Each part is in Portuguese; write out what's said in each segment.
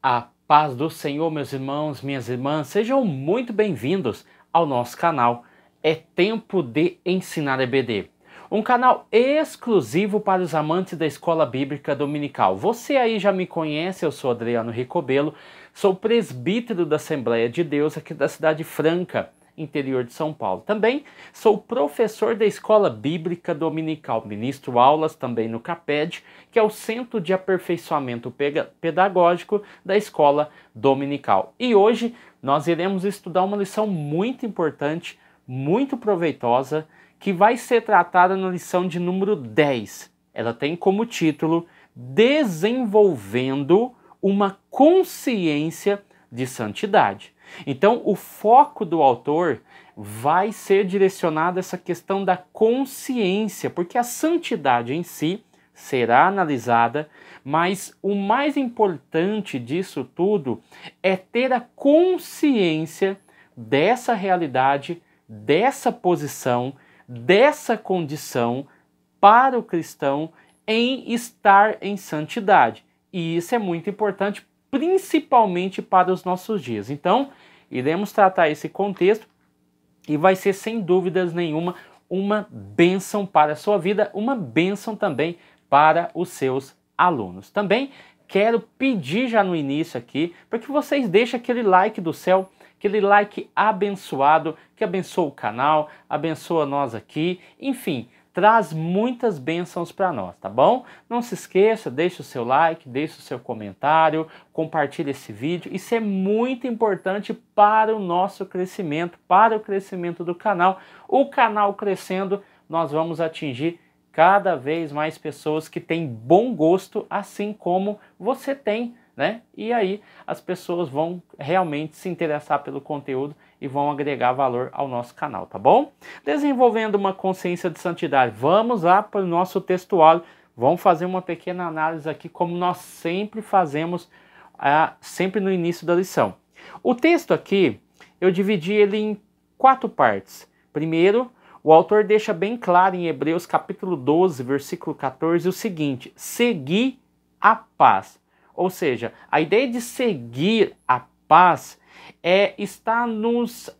A paz do Senhor, meus irmãos, minhas irmãs, sejam muito bem-vindos ao nosso canal. É tempo de ensinar EBD, um canal exclusivo para os amantes da Escola Bíblica Dominical. Você aí já me conhece, eu sou Adriano Ricobelo, sou presbítero da Assembleia de Deus aqui da Cidade Franca, interior de São Paulo. Também sou professor da Escola Bíblica Dominical, ministro aulas também no CAPED, que é o Centro de Aperfeiçoamento Pedagógico da Escola Dominical. E hoje nós iremos estudar uma lição muito importante, muito proveitosa, que vai ser tratada na lição de número 10. Ela tem como título Desenvolvendo uma Consciência de Santidade. Então, o foco do autor vai ser direcionado a essa questão da consciência, porque a santidade em si será analisada, mas o mais importante disso tudo é ter a consciência dessa realidade, dessa posição, dessa condição para o cristão em estar em santidade. E isso é muito importante, principalmente para os nossos dias. Então, iremos tratar esse contexto e vai ser, sem dúvidas nenhuma, uma bênção para a sua vida, uma bênção também para os seus alunos. Também quero pedir já no início aqui para que vocês deixem aquele like do céu, aquele like abençoado, que abençoa o canal, abençoa nós aqui, enfim, traz muitas bênçãos para nós, tá bom? Não se esqueça, deixe o seu like, deixe o seu comentário, compartilhe esse vídeo. Isso é muito importante para o nosso crescimento, para o crescimento do canal. O canal crescendo, nós vamos atingir cada vez mais pessoas que têm bom gosto, assim como você tem, né? E aí as pessoas vão realmente se interessar pelo conteúdo e vão agregar valor ao nosso canal, tá bom? Desenvolvendo uma consciência de santidade. Vamos lá para o nosso textuário. Vamos fazer uma pequena análise aqui, como nós sempre fazemos, sempre no início da lição. O texto aqui, eu dividi ele em 4 partes. Primeiro, o autor deixa bem claro em Hebreus capítulo 12, versículo 14, o seguinte: segui a paz. Ou seja, a ideia de seguir a paz está nos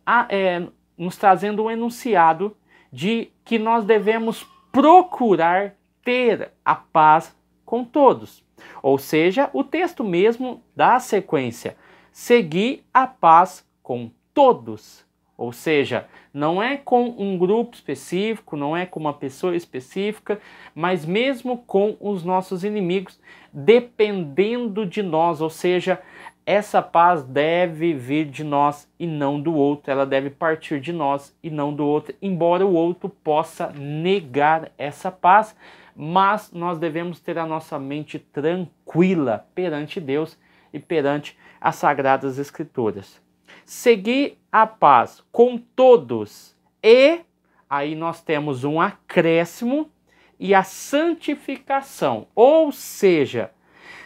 trazendo um enunciado de que nós devemos procurar ter a paz com todos. Ou seja, o texto mesmo dá a sequência: seguir a paz com todos. Ou seja, não é com um grupo específico, não é com uma pessoa específica, mas mesmo com os nossos inimigos, dependendo de nós. Ou seja, essa paz deve vir de nós e não do outro, ela deve partir de nós e não do outro, embora o outro possa negar essa paz, mas nós devemos ter a nossa mente tranquila perante Deus e perante as Sagradas Escrituras. Seguir a paz com todos e aí nós temos um acréscimo e a santificação, ou seja,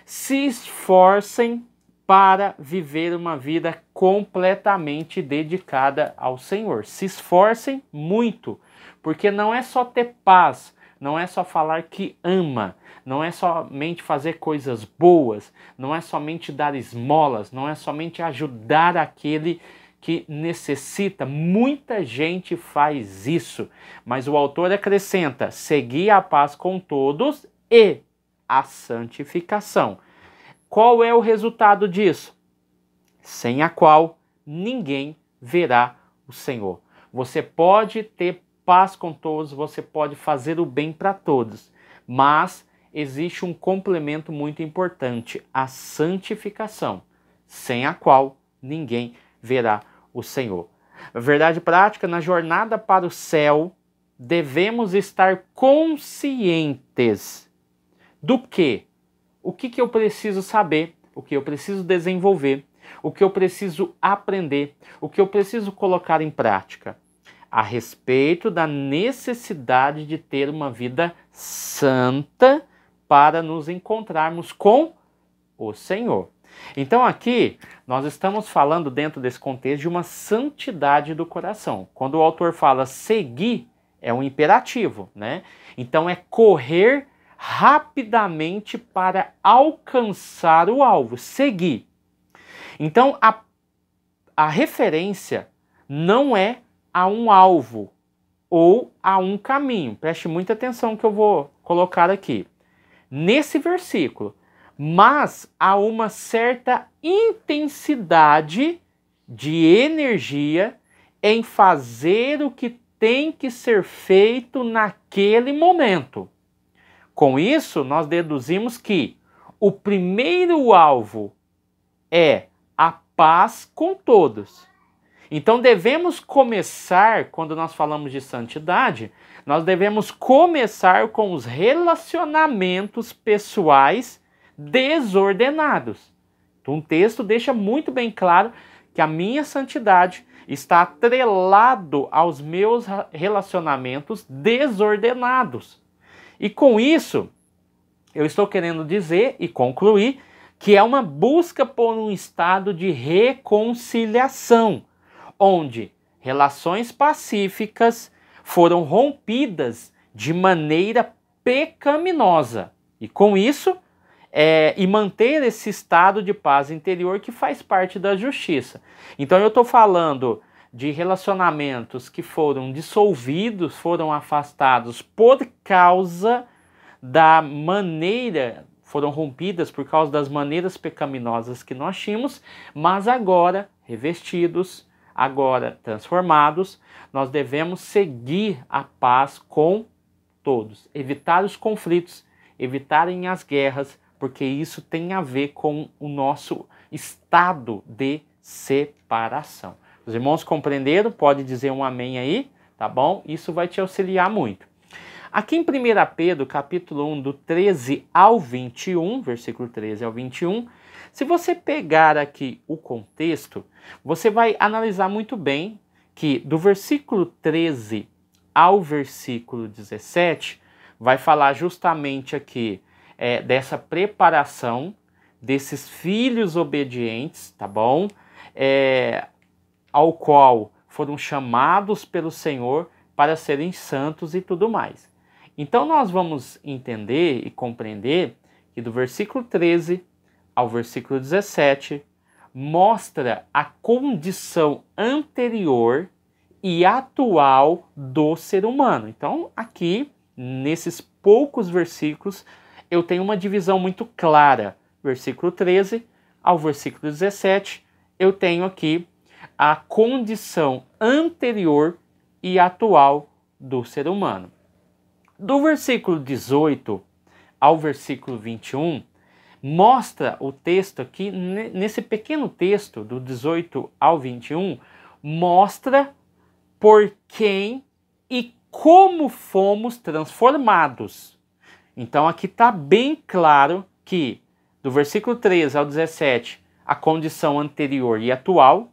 se esforcem para viver uma vida completamente dedicada ao Senhor. Se esforcem muito, porque não é só ter paz, não é só falar que ama, não é somente fazer coisas boas, não é somente dar esmolas, não é somente ajudar aquele que necessita. Muita gente faz isso, mas o autor acrescenta: seguir a paz com todos e a santificação. Qual é o resultado disso? Sem a qual ninguém verá o Senhor. Você pode ter paz com todos, você pode fazer o bem para todos, mas existe um complemento muito importante: a santificação, sem a qual ninguém verá o Senhor. A verdade prática, na jornada para o céu, devemos estar conscientes do que? O que eu preciso saber, o que eu preciso desenvolver, o que eu preciso aprender, o que eu preciso colocar em prática a respeito da necessidade de ter uma vida santa para nos encontrarmos com o Senhor. Então aqui nós estamos falando, dentro desse contexto, de uma santidade do coração. Quando o autor fala seguir, é um imperativo, né? Então é correr rapidamente para alcançar o alvo, seguir. Então, a referência não é a um alvo ou a um caminho. Preste muita atenção que eu vou colocar aqui. Nesse versículo, mas há uma certa intensidade de energia em fazer o que tem que ser feito naquele momento. Com isso, nós deduzimos que o primeiro alvo é a paz com todos. Então devemos começar, quando nós falamos de santidade, nós devemos começar com os relacionamentos pessoais desordenados. Então, um texto deixa muito bem claro que a minha santidade está atrelado aos meus relacionamentos desordenados. E com isso, eu estou querendo dizer e concluir que é uma busca por um estado de reconciliação, onde relações pacíficas foram rompidas de maneira pecaminosa. E com isso, e manter esse estado de paz interior que faz parte da justiça. Então eu estou falando de relacionamentos que foram dissolvidos, foram afastados por causa da maneira, foram rompidas por causa das maneiras pecaminosas que nós tínhamos, mas agora revestidos, agora transformados, nós devemos seguir a paz com todos, evitar os conflitos, evitarem as guerras, porque isso tem a ver com o nosso estado de separação. Os irmãos compreenderam? Pode dizer um amém aí, tá bom? Isso vai te auxiliar muito. Aqui em 1 Pedro, capítulo 1, do 13 ao 21, versículo 13 ao 21, se você pegar aqui o contexto, você vai analisar muito bem que do versículo 13 ao versículo 17, vai falar justamente aqui dessa preparação desses filhos obedientes, tá bom? Ao qual foram chamados pelo Senhor para serem santos e tudo mais. Então nós vamos entender e compreender que do versículo 13 ao versículo 17 mostra a condição anterior e atual do ser humano. Então aqui, nesses poucos versículos, eu tenho uma divisão muito clara. Versículo 13 ao versículo 17, eu tenho aqui a condição anterior e atual do ser humano. Do versículo 18 ao versículo 21, mostra o texto aqui, nesse pequeno texto, do 18 ao 21, mostra por quem e como fomos transformados. Então aqui está bem claro que do versículo 13 ao 17, a condição anterior e atual,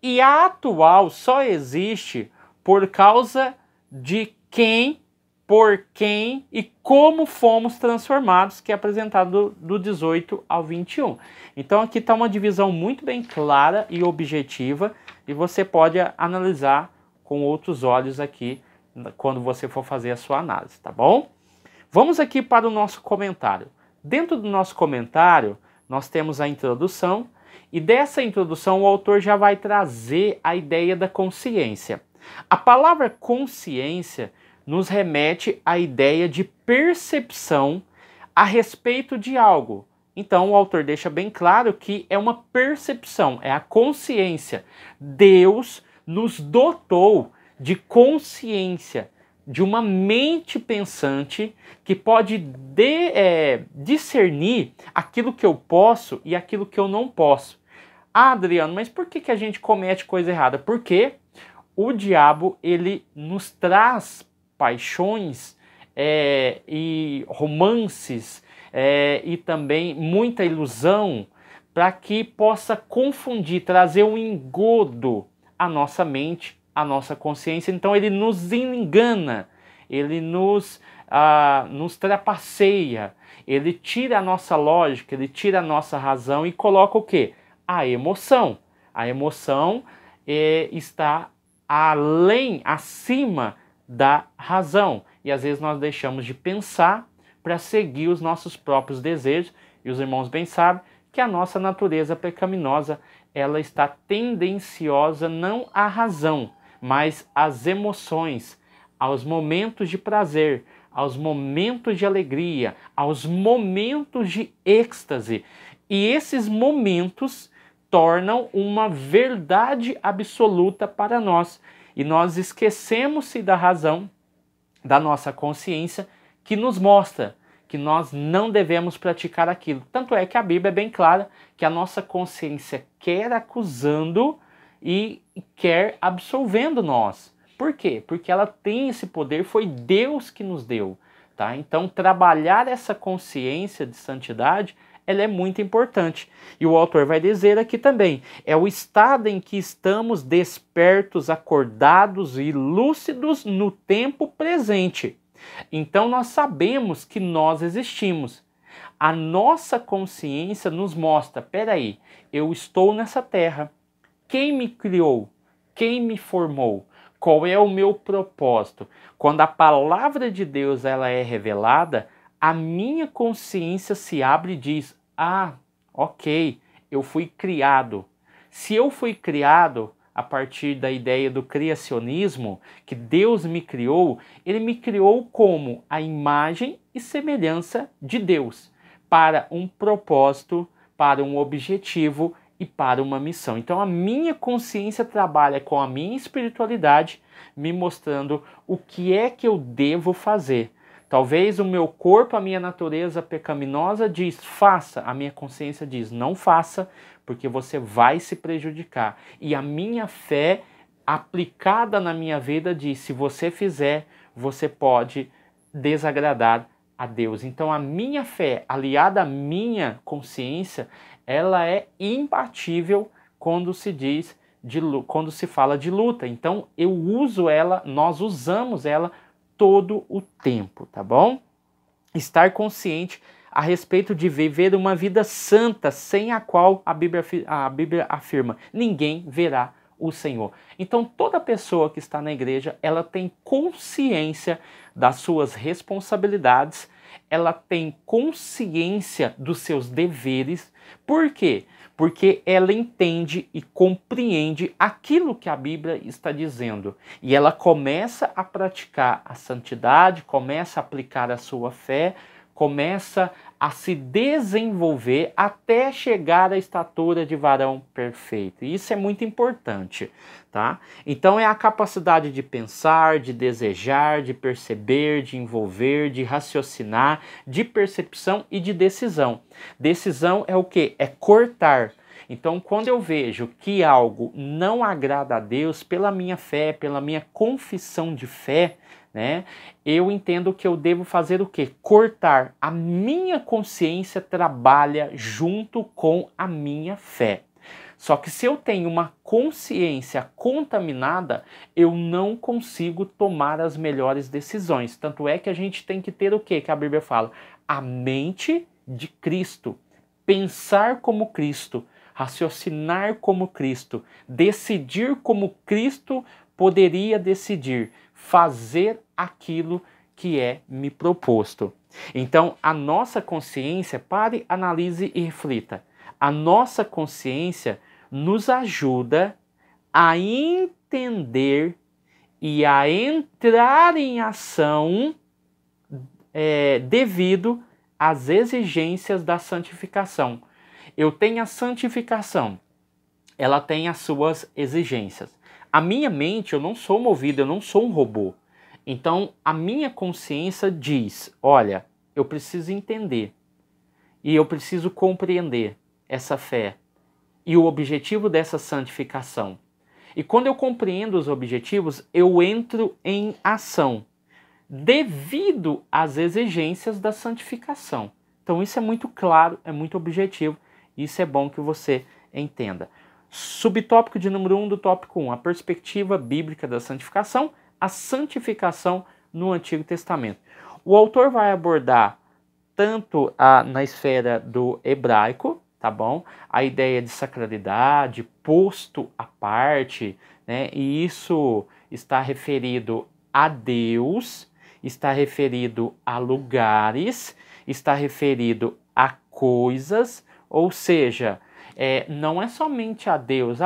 e a atual só existe por causa de quem, por quem e como fomos transformados, que é apresentado do 18 ao 21. Então aqui está uma divisão muito bem clara e objetiva, e você pode analisar com outros olhos aqui quando você for fazer a sua análise, tá bom? Vamos aqui para o nosso comentário. Dentro do nosso comentário, nós temos a introdução, e dessa introdução o autor já vai trazer a ideia da consciência. A palavra consciência nos remete à ideia de percepção a respeito de algo. Então o autor deixa bem claro que é uma percepção, é a consciência. Deus nos dotou de consciência, de uma mente pensante que pode discernir aquilo que eu posso e aquilo que eu não posso. Ah, Adriano, mas por que a gente comete coisa errada? Porque o diabo, ele nos traz paixões e romances e também muita ilusão para que possa confundir, trazer um engodo à nossa mente, à nossa consciência. Então ele nos engana, ele nos trapaceia, ele tira a nossa lógica, ele tira a nossa razão e coloca o quê? A emoção. A emoção está além, acima da razão. E às vezes nós deixamos de pensar para seguir os nossos próprios desejos. E os irmãos bem sabem que a nossa natureza pecaminosa, ela está tendenciosa não à razão, mas às emoções, aos momentos de prazer, aos momentos de alegria, aos momentos de êxtase. E esses momentos tornam uma verdade absoluta para nós. E nós esquecemos-se da razão, da nossa consciência, que nos mostra que nós não devemos praticar aquilo. Tanto é que a Bíblia é bem clara que a nossa consciência quer acusando e quer absolvendo nós. Por quê? Porque ela tem esse poder, foi Deus que nos deu. Tá? Então, trabalhar essa consciência de santidade, ela é muito importante. E o autor vai dizer aqui também, é o estado em que estamos despertos, acordados e lúcidos no tempo presente. Então nós sabemos que nós existimos. A nossa consciência nos mostra, peraí, eu estou nessa terra. Quem me criou? Quem me formou? Qual é o meu propósito? Quando a palavra de Deus ela é revelada, a minha consciência se abre e diz, ok, eu fui criado. Se eu fui criado a partir da ideia do criacionismo, que Deus me criou, Ele me criou como a imagem e semelhança de Deus, para um propósito, para um objetivo e para uma missão. Então a minha consciência trabalha com a minha espiritualidade, me mostrando o que é que eu devo fazer. Talvez o meu corpo, a minha natureza pecaminosa diz, faça. A minha consciência diz, não faça, porque você vai se prejudicar. E a minha fé aplicada na minha vida diz, se você fizer, você pode desagradar a Deus. Então a minha fé, aliada à minha consciência, ela é imbatível quando se diz, quando se fala de luta. Então eu uso ela, nós usamos ela todo o tempo, tá bom? Estar consciente a respeito de viver uma vida santa, sem a qual a Bíblia afirma, ninguém verá o Senhor. Então toda pessoa que está na igreja, ela tem consciência das suas responsabilidades, ela tem consciência dos seus deveres. Por quê? Porque ela entende e compreende aquilo que a Bíblia está dizendo. E ela começa a praticar a santidade, começa a aplicar a sua fé, começa a se desenvolver até chegar à estatura de varão perfeito. E isso é muito importante, tá? Então é a capacidade de pensar, de desejar, de perceber, de envolver, de raciocinar, de percepção e de decisão. Decisão é o quê? É cortar. Então, quando eu vejo que algo não agrada a Deus, pela minha fé, pela minha confissão de fé, né, eu entendo que eu devo fazer o quê? Cortar. A minha consciência trabalha junto com a minha fé. Só que se eu tenho uma consciência contaminada, eu não consigo tomar as melhores decisões. Tanto é que a gente tem que ter o quê? Que a Bíblia fala? A mente de Cristo. Pensar como Cristo. Raciocinar como Cristo. Decidir como Cristo poderia decidir. Fazer aquilo que é me proposto. Então, a nossa consciência, pare, analise e reflita. A nossa consciência nos ajuda a entender e a entrar em ação devido às exigências da santificação. Eu tenho a santificação, ela tem as suas exigências. A minha mente, eu não sou movido, eu não sou um robô. Então, a minha consciência diz, olha, eu preciso entender e eu preciso compreender essa fé e o objetivo dessa santificação. E quando eu compreendo os objetivos, eu entro em ação devido às exigências da santificação. Então isso é muito claro, é muito objetivo, isso é bom que você entenda. Subtópico de número 1 do tópico 1, a perspectiva bíblica da santificação, a santificação no Antigo Testamento. O autor vai abordar tanto na esfera do hebraico, tá bom? A ideia de sacralidade, posto à parte, né? E isso está referido a Deus, está referido a lugares, está referido a coisas Ou seja, não é somente a Deus,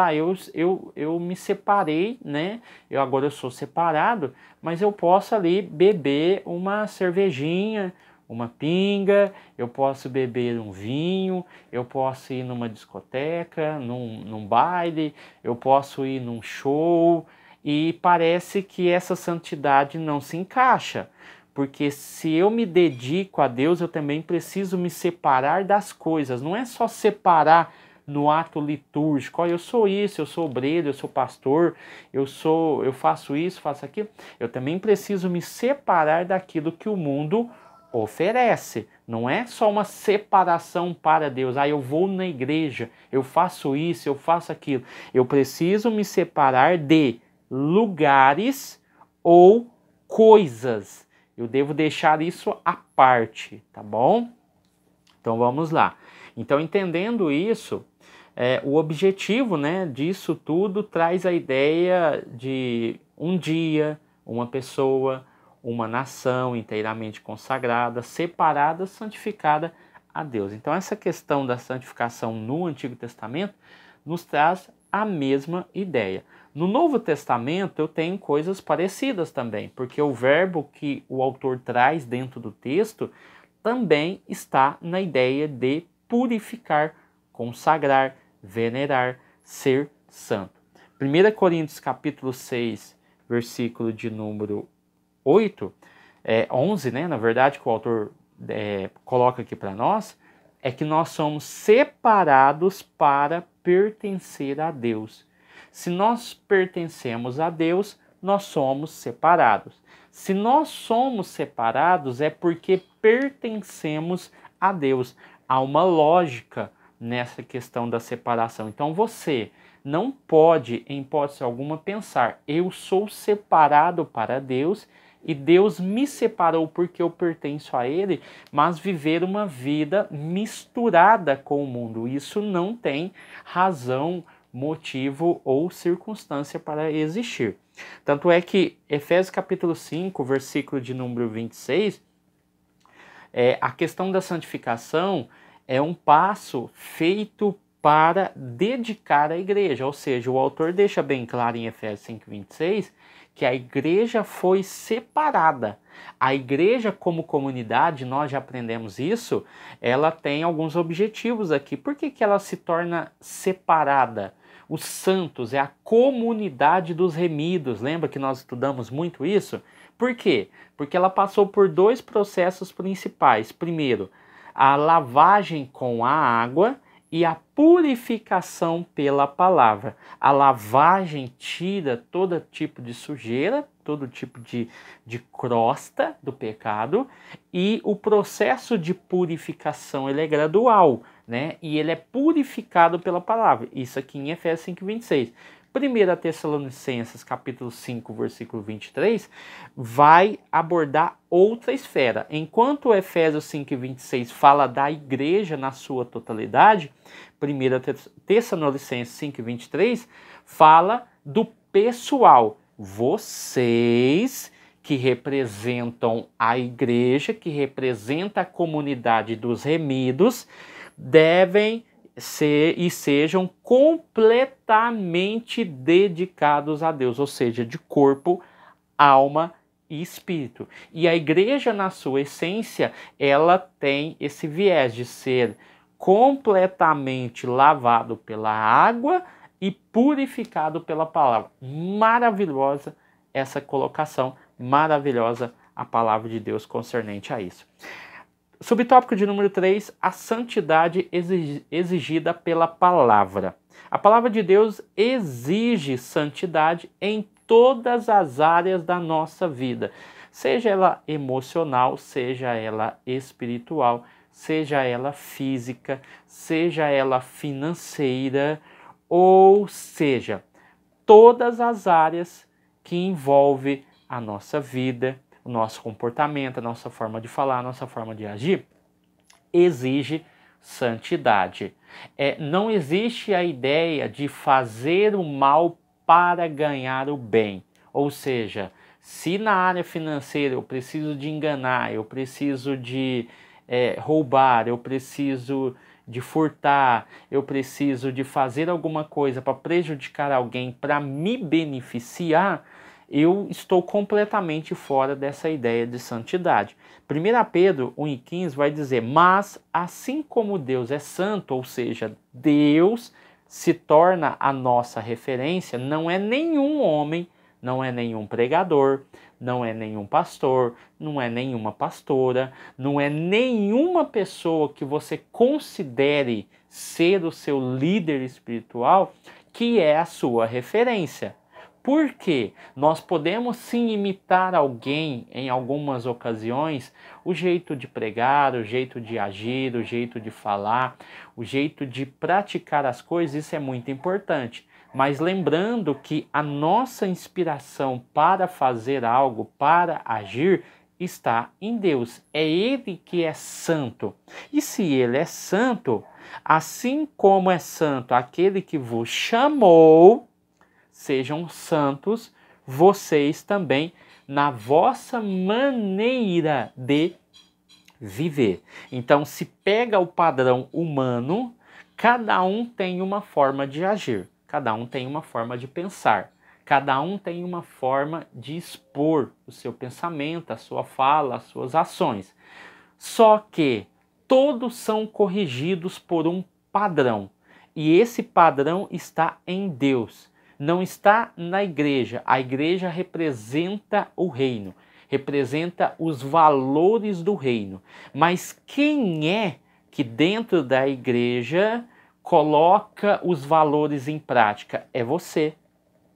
eu me separei, né? Agora eu sou separado, mas eu posso ali beber uma cervejinha, uma pinga, eu posso beber um vinho, eu posso ir numa discoteca, num baile, eu posso ir num show, e parece que essa santidade não se encaixa. Porque se eu me dedico a Deus, eu também preciso me separar das coisas. Não é só separar no ato litúrgico. Eu sou isso, eu sou obreiro, eu sou pastor, eu faço isso, faço aquilo. Eu também preciso me separar daquilo que o mundo oferece. Não é só uma separação para Deus. Eu vou na igreja, eu faço isso, eu faço aquilo. Eu preciso me separar de lugares ou coisas. Eu devo deixar isso à parte, tá bom? Então vamos lá. Então, entendendo isso, o objetivo, né, disso tudo traz a ideia de um dia, uma pessoa, uma nação inteiramente consagrada, separada, santificada a Deus. Então, essa questão da santificação no Antigo Testamento nos traz a mesma ideia. No Novo Testamento eu tenho coisas parecidas também, porque o verbo que o autor traz dentro do texto também está na ideia de purificar, consagrar, venerar, ser santo. 1 Coríntios capítulo 6, versículo de número 11, né, na verdade, que o autor coloca aqui para nós, é que nós somos separados para pertencer a Deus. Se nós pertencemos a Deus, nós somos separados. Se nós somos separados, é porque pertencemos a Deus. Há uma lógica nessa questão da separação. Então você não pode, em hipótese alguma, pensar: eu sou separado para Deus e Deus me separou porque eu pertenço a Ele, mas viver uma vida misturada com o mundo. Isso não tem razão, motivo ou circunstância para existir. Tanto é que Efésios capítulo 5, versículo de número 26, a questão da santificação é um passo feito para dedicar a igreja, ou seja, o autor deixa bem claro em Efésios 5:26 que a igreja foi separada. A igreja como comunidade, nós já aprendemos isso, ela tem alguns objetivos aqui. Por que ela se torna separada? Os santos é a comunidade dos remidos. Lembra que nós estudamos muito isso? Por quê? Porque ela passou por dois processos principais. Primeiro, a lavagem com a água e a purificação pela palavra. A lavagem tira todo tipo de sujeira, todo tipo de crosta do pecado, e o processo de purificação ele é gradual, né? E ele é purificado pela palavra. Isso aqui em Efésios 5:26. 1 Tessalonicenses capítulo 5, versículo 23, vai abordar outra esfera. Enquanto o Efésios 5:26 fala da igreja na sua totalidade, 1 Tessalonicenses 5:23 fala do pessoal. Vocês que representam a igreja, que representa a comunidade dos remidos, devem sejam completamente dedicados a Deus, ou seja, de corpo, alma e espírito. E a igreja, na sua essência, ela tem esse viés de ser completamente lavado pela água e purificado pela palavra. Maravilhosa essa colocação, maravilhosa a palavra de Deus concernente a isso. Subtópico de número 3, a santidade exigida pela palavra. A palavra de Deus exige santidade em todas as áreas da nossa vida, seja ela emocional, seja ela espiritual, seja ela física, seja ela financeira, ou seja, todas as áreas que envolvem a nossa vida, o nosso comportamento, a nossa forma de falar, a nossa forma de agir, exige santidade. Não existe a ideia de fazer o mal para ganhar o bem. Ou seja, se na área financeira eu preciso de enganar, eu preciso de roubar, eu preciso de furtar, eu preciso de fazer alguma coisa para prejudicar alguém, para me beneficiar, eu estou completamente fora dessa ideia de santidade. 1 Pedro 1,15 vai dizer, mas assim como Deus é santo, ou seja, Deus se torna a nossa referência, não é nenhum homem, não é nenhum pregador, não é nenhum pastor, não é nenhuma pastora, não é nenhuma pessoa que você considere ser o seu líder espiritual que é a sua referência. Por quê? Nós podemos sim imitar alguém em algumas ocasiões, o jeito de pregar, o jeito de agir, o jeito de falar, o jeito de praticar as coisas, isso é muito importante. Mas lembrando que a nossa inspiração para fazer algo, para agir, está em Deus. É Ele que é santo. E se Ele é santo, assim como é santo aquele que vos chamou, sejam santos vocês também na vossa maneira de viver. Então, se pega o padrão humano, cada um tem uma forma de agir, cada um tem uma forma de pensar, cada um tem uma forma de expor o seu pensamento, a sua fala, as suas ações. Só que todos são corrigidos por um padrão, e esse padrão está em Deus. Não está na igreja. A igreja representa o reino, representa os valores do reino. Mas quem é que dentro da igreja coloca os valores em prática? É você,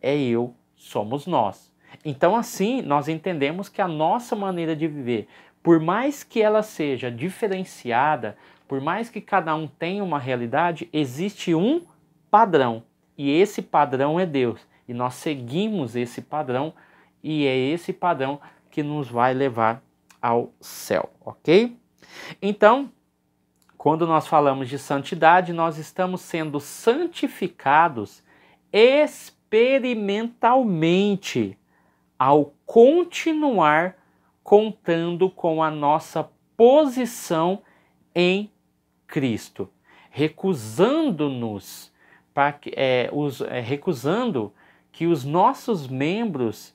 é eu, somos nós. Então assim, nós entendemos que a nossa maneira de viver, por mais que ela seja diferenciada, por mais que cada um tenha uma realidade, existe um padrão. E esse padrão é Deus. E nós seguimos esse padrão, e é esse padrão que nos vai levar ao céu, ok? Então, quando nós falamos de santidade, nós estamos sendo santificados experimentalmente ao continuar contando com a nossa posição em Cristo, recusando-nos recusando que os nossos membros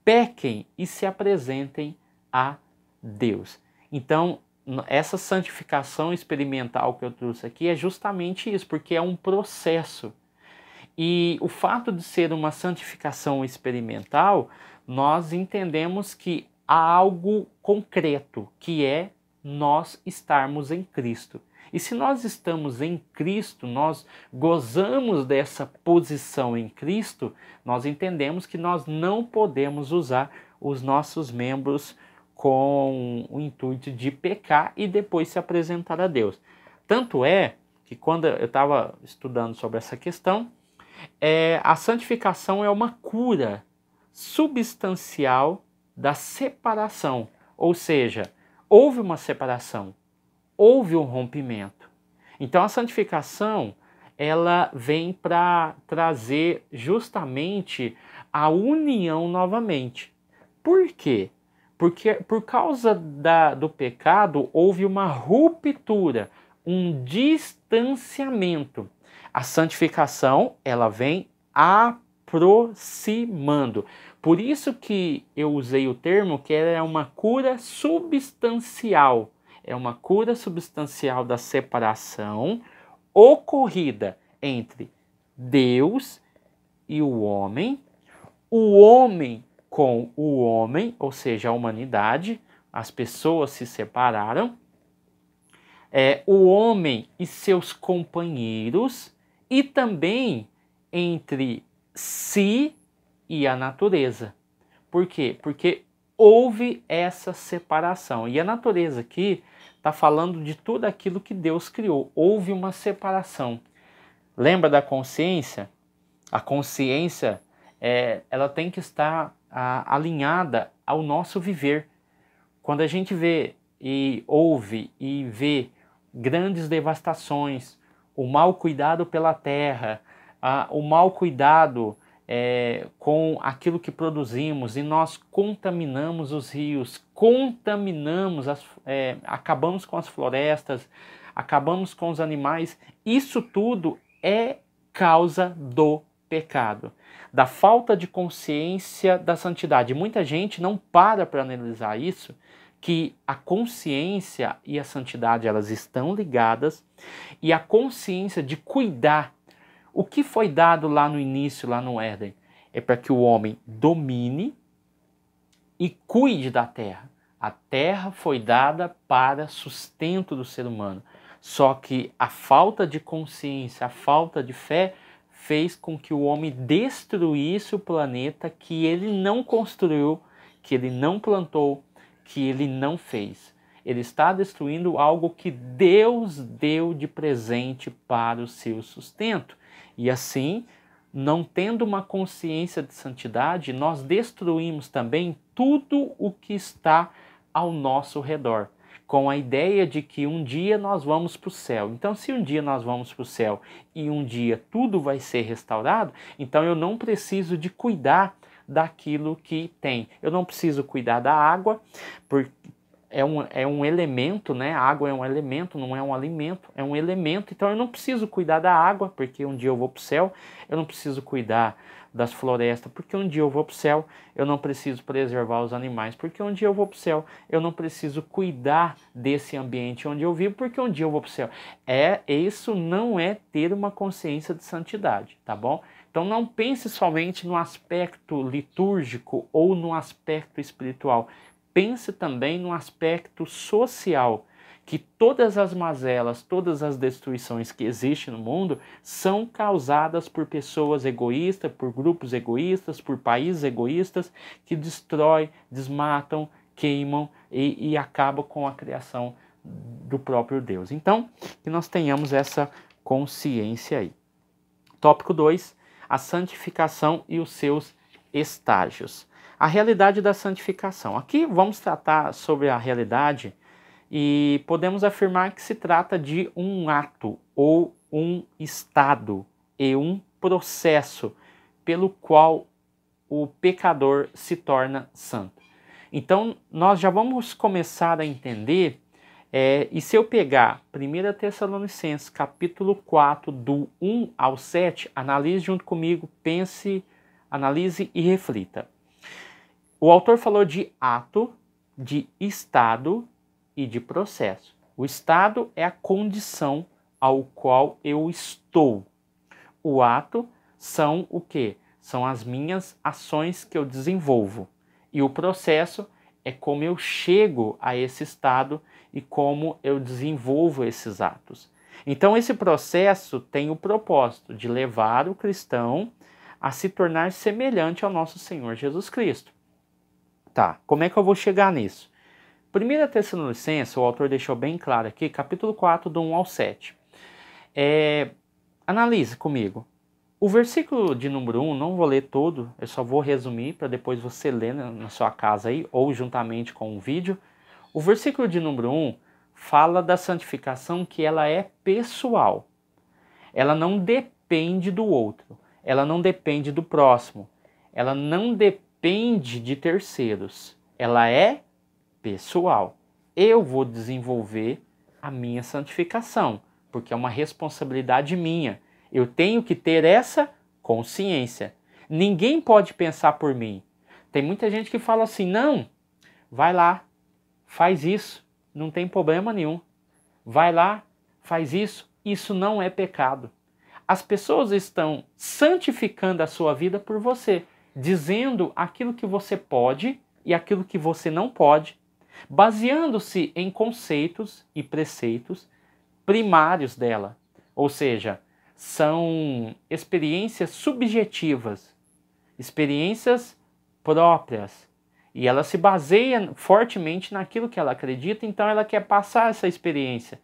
pequem e se apresentem a Deus. Então, essa santificação experimental que eu trouxe aqui é justamente isso, porque é um processo. E o fato de ser uma santificação experimental, nós entendemos que há algo concreto, que é nós estarmos em Cristo. E se nós estamos em Cristo, nós gozamos dessa posição em Cristo, nós entendemos que nós não podemos usar os nossos membros com o intuito de pecar e depois se apresentar a Deus. Tanto é que quando eu estava estudando sobre essa questão, a santificação é uma cura substancial da separação, ou seja, houve uma separação, houve um rompimento. Então a santificação, ela vem para trazer justamente a união novamente. Por quê? Porque por causa do pecado houve uma ruptura, um distanciamento. A santificação, ela vem aproximando. Por isso que eu usei o termo que ela é uma cura substancial. É uma cura substancial da separação ocorrida entre Deus e o homem com o homem, ou seja, a humanidade, as pessoas se separaram, o homem e seus companheiros, e também entre si e a natureza. Por quê? Porque houve essa separação. E a natureza aqui está falando de tudo aquilo que Deus criou. Houve uma separação. Lembra da consciência? A consciência, ela tem que estar alinhada ao nosso viver. Quando a gente vê e ouve e vê grandes devastações, o mau cuidado pela terra, o mau cuidado com aquilo que produzimos, e nós contaminamos os rios, acabamos com as florestas, acabamos com os animais. Isso tudo é causa do pecado, da falta de consciência da santidade. Muita gente não para analisar isso, que a consciência e a santidade elas estão ligadas, e a consciência de cuidar. O que foi dado lá no início, lá no Éden, é para que o homem domine e cuide da terra. A terra foi dada para sustento do ser humano. Só que a falta de consciência, a falta de fé, fez com que o homem destruísse o planeta que ele não construiu, que ele não plantou, que ele não fez. Ele está destruindo algo que Deus deu de presente para o seu sustento. E assim, não tendo uma consciência de santidade, nós destruímos também tudo o que está ao nosso redor, com a ideia de que um dia nós vamos para o céu. Então, se um dia nós vamos para o céu e um dia tudo vai ser restaurado, então eu não preciso de cuidar daquilo que tem. Eu não preciso cuidar da água, porque é um elemento, né? A água é um elemento, não é um alimento, é um elemento. Então eu não preciso cuidar da água, porque um dia eu vou para o céu. Eu não preciso cuidar das florestas, porque um dia eu vou para o céu. Eu não preciso preservar os animais, porque um dia eu vou para o céu. Eu não preciso cuidar desse ambiente onde eu vivo, porque um dia eu vou para o céu. Isso não é ter uma consciência de santidade, tá bom? Então não pense somente no aspecto litúrgico ou no aspecto espiritual. Pense também no aspecto social, que todas as mazelas, todas as destruições que existem no mundo são causadas por pessoas egoístas, por grupos egoístas, por países egoístas que destroem, desmatam, queimam e acabam com a criação do próprio Deus. Então, que nós tenhamos essa consciência aí. Tópico 2, a santificação e os seus estágios. A realidade da santificação. Aqui vamos tratar sobre a realidade e podemos afirmar que se trata de um ato ou um estado e um processo pelo qual o pecador se torna santo. Então, nós já vamos começar a entender, e se eu pegar 1 Tessalonicenses, capítulo 4, do 1 ao 7, analise junto comigo, pense, analise e reflita. O autor falou de ato, de estado e de processo. O estado é a condição ao qual eu estou. O ato são o quê? São as minhas ações que eu desenvolvo. E o processo é como eu chego a esse estado e como eu desenvolvo esses atos. Então esse processo tem o propósito de levar o cristão a se tornar semelhante ao nosso Senhor Jesus Cristo. Tá, como é que eu vou chegar nisso? 1 Tessalonicenses, o autor deixou bem claro aqui, capítulo 4, do 1 ao 7. Analise comigo. O versículo de número 1, não vou ler todo, eu só vou resumir para depois você ler na sua casa aí, ou juntamente com o vídeo. O versículo de número 1 fala da santificação que ela é pessoal. Ela não depende do outro, ela não depende do próximo, ela não depende de terceiros, ela é pessoal. Eu vou desenvolver a minha santificação, porque é uma responsabilidade minha. Eu tenho que ter essa consciência. Ninguém pode pensar por mim. Tem muita gente que fala assim, não, vai lá, faz isso, não tem problema nenhum. Vai lá, faz isso, isso não é pecado. As pessoas estão santificando a sua vida por você, dizendo aquilo que você pode e aquilo que você não pode, baseando-se em conceitos e preceitos primários dela. Ou seja, são experiências subjetivas, experiências próprias. E ela se baseia fortemente naquilo que ela acredita, então ela quer passar essa experiência.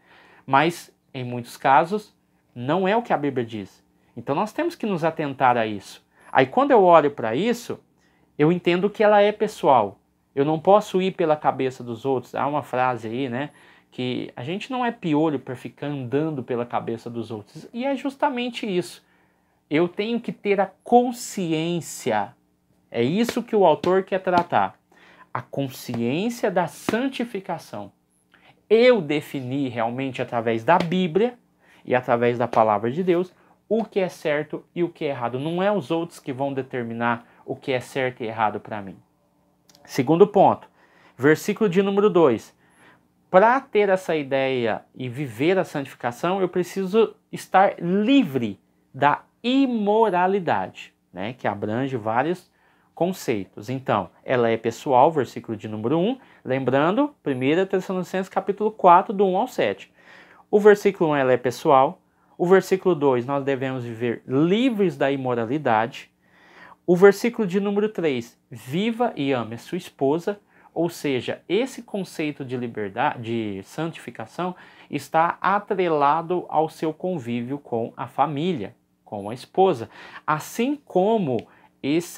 Mas, em muitos casos, não é o que a Bíblia diz. Então nós temos que nos atentar a isso. Aí quando eu olho para isso, eu entendo que ela é pessoal. Eu não posso ir pela cabeça dos outros. Há uma frase aí, né? Que a gente não é piolho para ficar andando pela cabeça dos outros. E é justamente isso. Eu tenho que ter a consciência. É isso que o autor quer tratar. A consciência da santificação. eu definir realmente através da Bíblia e através da palavra de Deus o que é certo e o que é errado. Não é os outros que vão determinar o que é certo e errado para mim. Segundo ponto, versículo de número 2. Para ter essa ideia e viver a santificação, eu preciso estar livre da imoralidade, né? Que abrange vários conceitos. Então, ela é pessoal, versículo de número 1, lembrando, 1 Tessalonicenses capítulo 4, do 1 ao 7. O versículo 1, ela é pessoal. O versículo 2, nós devemos viver livres da imoralidade. O versículo de número 3, viva e ame a sua esposa. Ou seja, esse conceito de liberdade, de santificação, está atrelado ao seu convívio com a família, com a esposa. Assim como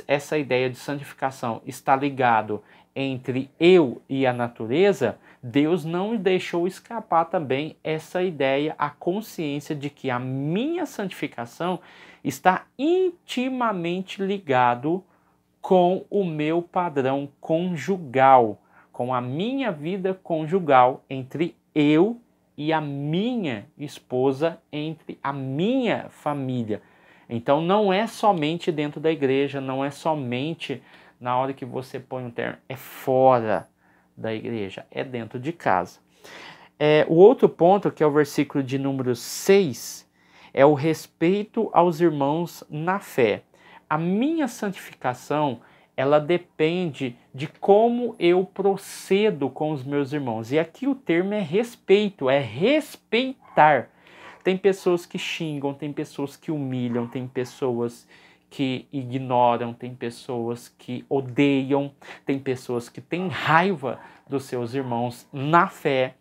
essa ideia de santificação está ligado entre eu e a natureza, Deus não deixou escapar também essa ideia, a consciência de que a minha santificação está intimamente ligado com o meu padrão conjugal, com a minha vida conjugal entre eu e a minha esposa, entre a minha família. Então não é somente dentro da igreja, não é somente na hora que você põe um terno, é fora da igreja, é dentro de casa. O outro ponto, que é o versículo de número 6, é o respeito aos irmãos na fé. A minha santificação, ela depende de como eu procedo com os meus irmãos. E aqui o termo é respeito, é respeitar. Tem pessoas que xingam, tem pessoas que humilham, tem pessoas que ignoram, tem pessoas que odeiam, tem pessoas que têm raiva dos seus irmãos na fé.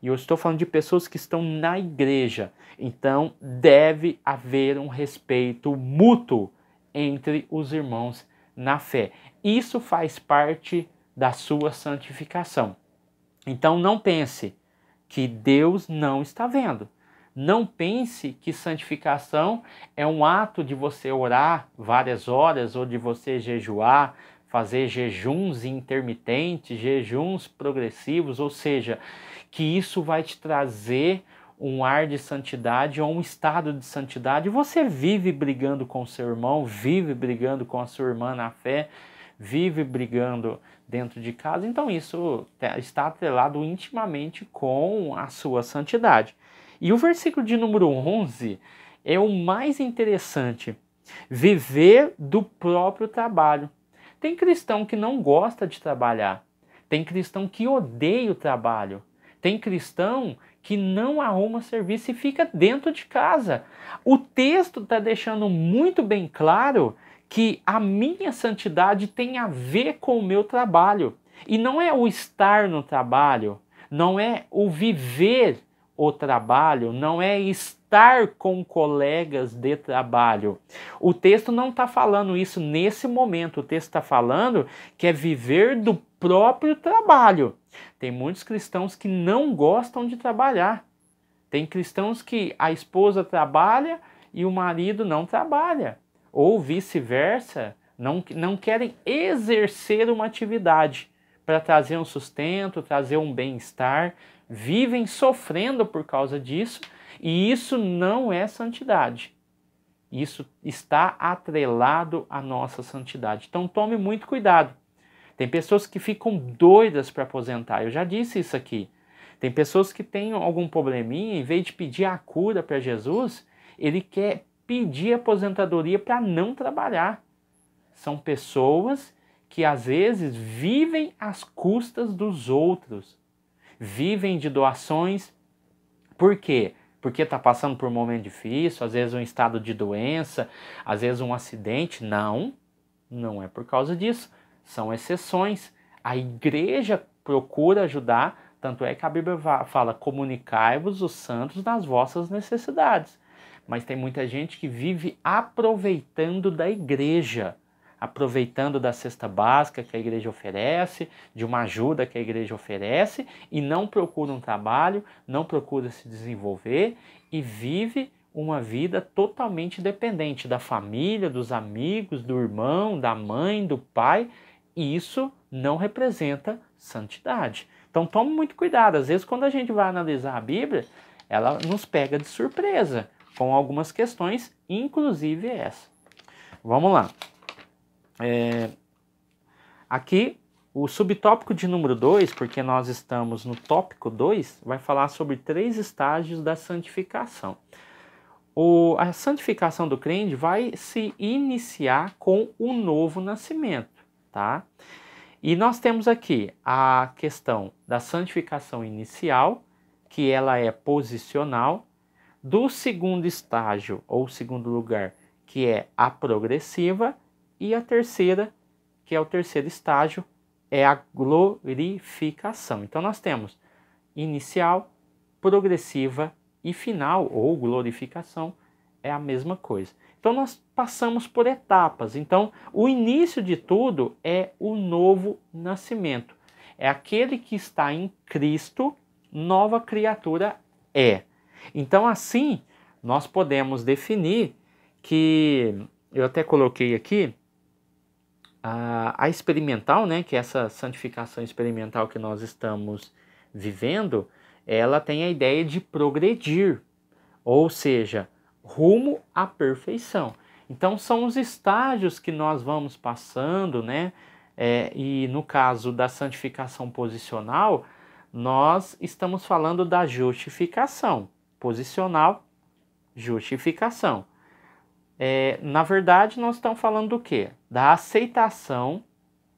E eu estou falando de pessoas que estão na igreja. Então, deve haver um respeito mútuo entre os irmãos na fé. Isso faz parte da sua santificação. Então, não pense que Deus não está vendo. Não pense que santificação é um ato de você orar várias horas ou de você jejuar, fazer jejuns intermitentes, jejuns progressivos, ou seja, que isso vai te trazer um ar de santidade ou um estado de santidade. Você vive brigando com o seu irmão, vive brigando com a sua irmã na fé, vive brigando dentro de casa, então isso está atrelado intimamente com a sua santidade. E o versículo de número 11 é o mais interessante. Viver do próprio trabalho. Tem cristão que não gosta de trabalhar. Tem cristão que odeia o trabalho. Tem cristão que não arruma serviço e fica dentro de casa. O texto está deixando muito bem claro que a minha santidade tem a ver com o meu trabalho. E não é o estar no trabalho, não é o viver o trabalho, não é estar com colegas de trabalho. O texto não está falando isso nesse momento, o texto está falando que é viver do próprio trabalho. Tem muitos cristãos que não gostam de trabalhar. Tem cristãos que a esposa trabalha e o marido não trabalha. Ou vice-versa, não querem exercer uma atividade para trazer um sustento, trazer um bem-estar, vivem sofrendo por causa disso, e isso não é santidade. Isso está atrelado à nossa santidade. Então tome muito cuidado. Tem pessoas que ficam doidas para aposentar, eu já disse isso aqui. Tem pessoas que têm algum probleminha, em vez de pedir a cura para Jesus, ele quer pedir aposentadoria para não trabalhar. São pessoas que às vezes vivem às custas dos outros. Vivem de doações. Por quê? Porque está passando por um momento difícil, às vezes um estado de doença, às vezes um acidente. Não, não é por causa disso. São exceções. A igreja procura ajudar, tanto é que a Bíblia fala: comunicai-vos os santos nas vossas necessidades. Mas tem muita gente que vive aproveitando da igreja, aproveitando da cesta básica que a igreja oferece, de uma ajuda que a igreja oferece, e não procura um trabalho, não procura se desenvolver e vive uma vida totalmente dependente da família, dos amigos, do irmão, da mãe, do pai, e isso não representa santidade. Então tome muito cuidado. Às vezes quando a gente vai analisar a Bíblia, ela nos pega de surpresa com algumas questões, inclusive essa. Vamos lá. Aqui, o subtópico de número 2, porque nós estamos no tópico 2, vai falar sobre 3 estágios da santificação. A santificação do crente vai se iniciar com o novo nascimento, tá? E nós temos aqui a questão da santificação inicial, que ela é posicional, do segundo estágio, ou segundo lugar, que é a progressiva, e a terceira, que é o terceiro estágio, é a glorificação. Então nós temos inicial, progressiva e final, ou glorificação, é a mesma coisa. Então nós passamos por etapas. Então o início de tudo é o novo nascimento. É aquele que está em Cristo, nova criatura é. Então assim nós podemos definir que, eu até coloquei aqui, a experimental, né, que é essa santificação experimental que nós estamos vivendo, ela tem a ideia de progredir, ou seja, rumo à perfeição. Então são os estágios que nós vamos passando, né? E no caso da santificação posicional, nós estamos falando da justificação. Posicional, justificação. Na verdade, nós estamos falando do quê? Da aceitação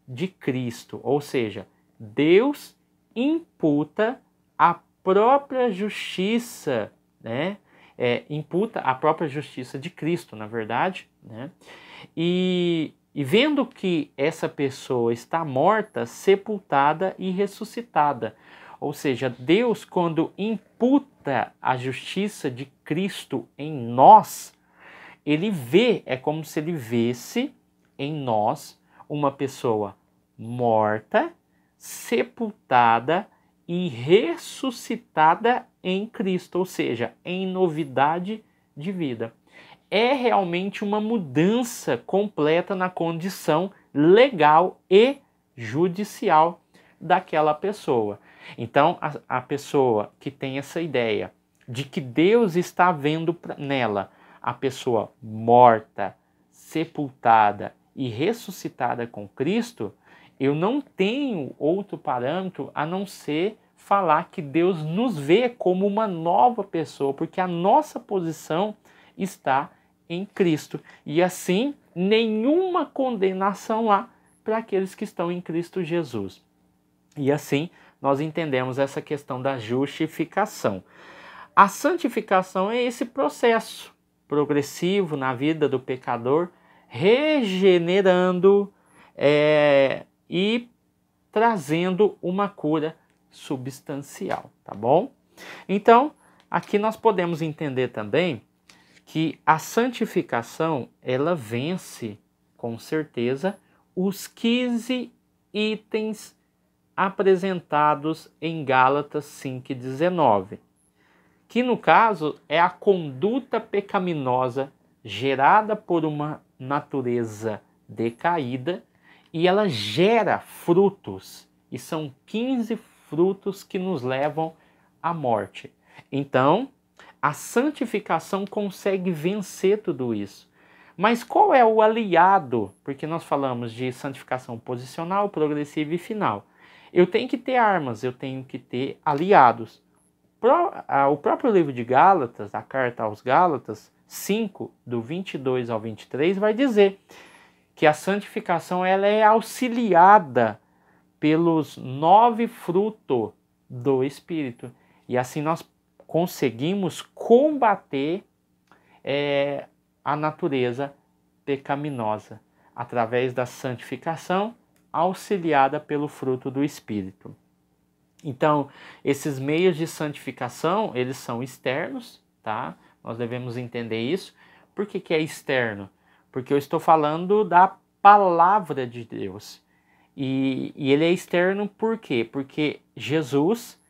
de Cristo, ou seja, Deus imputa a própria justiça, né? Imputa a própria justiça de Cristo, na verdade, né? E vendo que essa pessoa está morta, sepultada e ressuscitada, ou seja, Deus, quando imputa a justiça de Cristo em nós, ele vê, é como se ele visse em nós uma pessoa morta, sepultada e ressuscitada em Cristo, ou seja, em novidade de vida. É realmente uma mudança completa na condição legal e judicial daquela pessoa. Então, a pessoa que tem essa ideia de que Deus está vendo nela a pessoa morta, sepultada e ressuscitada com Cristo, eu não tenho outro parâmetro a não ser falar que Deus nos vê como uma nova pessoa, porque a nossa posição está em Cristo. E assim, nenhuma condenação há para aqueles que estão em Cristo Jesus. E assim, nós entendemos essa questão da justificação. A santificação é esse processo progressivo na vida do pecador, regenerando e trazendo uma cura substancial, tá bom? Então, aqui nós podemos entender também que a santificação, ela vence, com certeza, os 15 itens apresentados em Gálatas 5,19, que no caso é a conduta pecaminosa gerada por uma natureza decaída, e ela gera frutos, e são 15 frutos que nos levam à morte. Então, a santificação consegue vencer tudo isso. Mas qual é o aliado? Porque nós falamos de santificação posicional, progressiva e final. Eu tenho que ter armas, eu tenho que ter aliados. O próprio livro de Gálatas, a carta aos Gálatas, 5, do 22 ao 23, vai dizer que a santificação ela é auxiliada pelos 9 frutos do Espírito. E assim nós conseguimos combater a natureza pecaminosa através da santificação auxiliada pelo fruto do Espírito. Então, esses meios de santificação, eles são externos, tá? Nós devemos entender isso. Por que é externo? Porque eu estou falando da palavra de Deus. E ele é externo por quê? Porque Jesus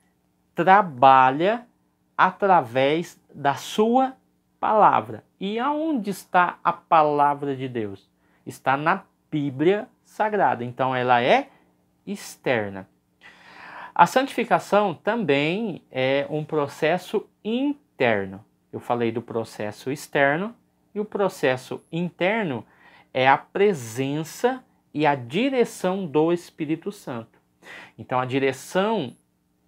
trabalha através da sua palavra. E aonde está a palavra de Deus? Está na Bíblia Sagrada. Então ela é externa. A santificação também é um processo interno. Eu falei do processo externo e o processo interno é a presença e a direção do Espírito Santo. Então, a direção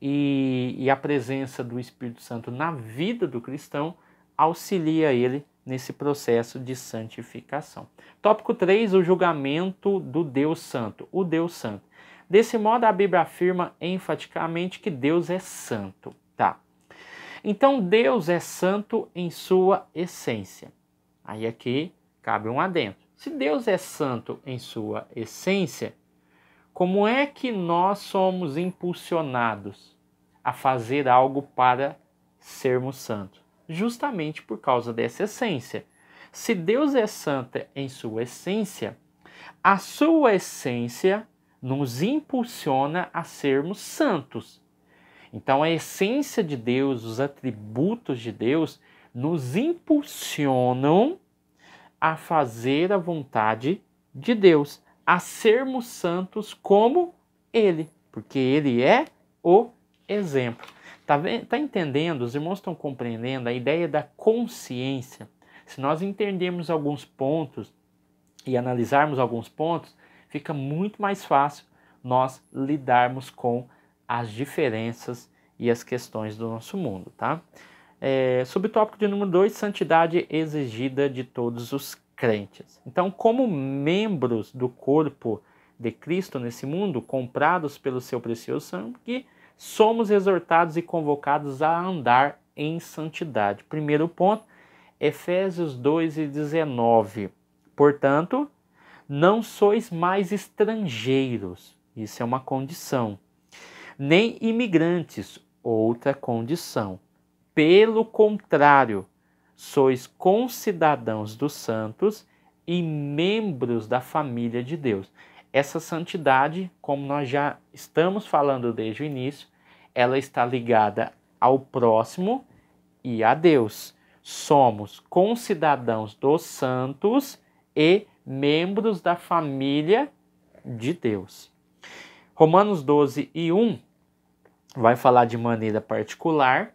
e a presença do Espírito Santo na vida do cristão auxilia ele nesse processo de santificação. Tópico 3, o julgamento do Deus Santo, o Deus Santo. Desse modo, a Bíblia afirma enfaticamente que Deus é santo. Tá. Então, Deus é santo em sua essência. Aí aqui cabe um adendo. Se Deus é santo em sua essência, como é que nós somos impulsionados a fazer algo para sermos santos? Justamente por causa dessa essência. Se Deus é santo em sua essência, a sua essência nos impulsiona a sermos santos. Então, a essência de Deus, os atributos de Deus, nos impulsionam a fazer a vontade de Deus, a sermos santos como Ele, porque Ele é o exemplo. Tá entendendo? Os irmãos estão compreendendo a ideia da consciência? Se nós entendermos alguns pontos e analisarmos alguns pontos, fica muito mais fácil nós lidarmos com as diferenças e as questões do nosso mundo, tá? Subtópico de número 2, santidade exigida de todos os crentes. Então, como membros do corpo de Cristo nesse mundo, comprados pelo seu precioso sangue, somos exortados e convocados a andar em santidade. Primeiro ponto, Efésios 2:19. Portanto, não sois mais estrangeiros, isso é uma condição, nem imigrantes, outra condição. Pelo contrário, sois concidadãos dos santos e membros da família de Deus. Essa santidade, como nós já estamos falando desde o início, ela está ligada ao próximo e a Deus. Somos concidadãos dos santos e membros da família de Deus. Romanos 12:1 vai falar de maneira particular: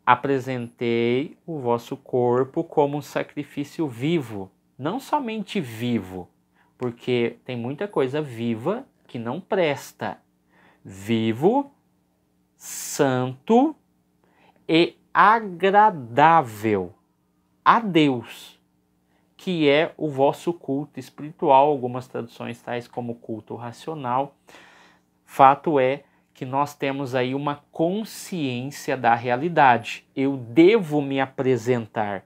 apresentei o vosso corpo como um sacrifício vivo, não somente vivo, porque tem muita coisa viva que não presta. Vivo, santo e agradável a Deus, que é o vosso culto espiritual, algumas traduções tais como culto racional. Fato é que nós temos aí uma consciência da realidade. Eu devo me apresentar,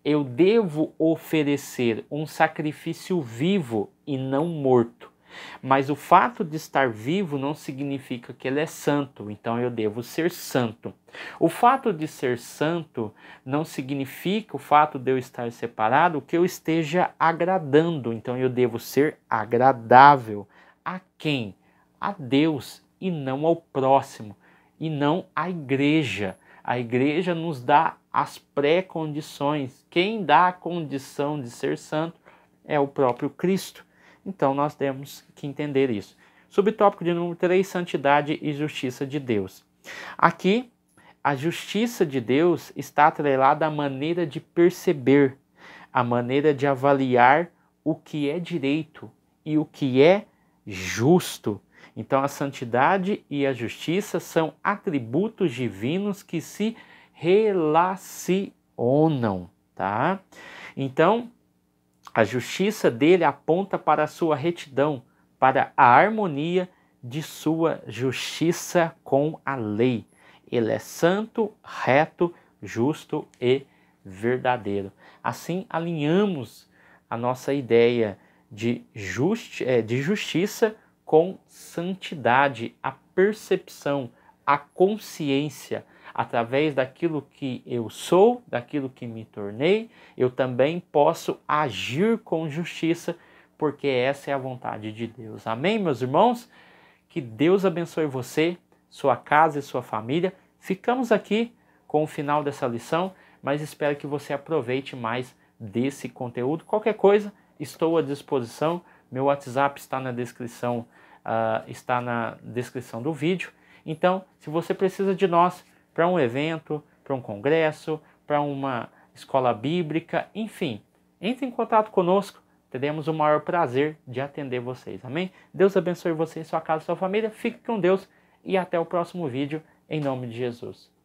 eu devo oferecer um sacrifício vivo e não morto. Mas o fato de estar vivo não significa que ele é santo, então eu devo ser santo. O fato de ser santo não significa o fato de eu estar separado que eu esteja agradando, então eu devo ser agradável. A quem? A Deus e não ao próximo, e não à igreja. A igreja nos dá as pré-condições. Quem dá a condição de ser santo é o próprio Cristo. Então nós temos que entender isso. Subtópico de número 3, santidade e justiça de Deus. Aqui, a justiça de Deus está atrelada à maneira de perceber, à maneira de avaliar o que é direito e o que é justo. Então a santidade e a justiça são atributos divinos que se relacionam, tá? Então, a justiça dele aponta para a sua retidão, para a harmonia de sua justiça com a lei. Ele é santo, reto, justo e verdadeiro. Assim, alinhamos a nossa ideia de justiça com santidade, a percepção, a consciência. Através daquilo que eu sou, daquilo que me tornei, eu também posso agir com justiça, porque essa é a vontade de Deus. Amém, meus irmãos? Que Deus abençoe você, sua casa e sua família. Ficamos aqui com o final dessa lição, mas espero que você aproveite mais desse conteúdo. Qualquer coisa, estou à disposição. Meu WhatsApp está na descrição do vídeo. Então, se você precisa de nós para um evento, para um congresso, para uma escola bíblica, enfim, entre em contato conosco, teremos o maior prazer de atender vocês, amém? Deus abençoe você, sua casa, sua família, fique com Deus e até o próximo vídeo, em nome de Jesus.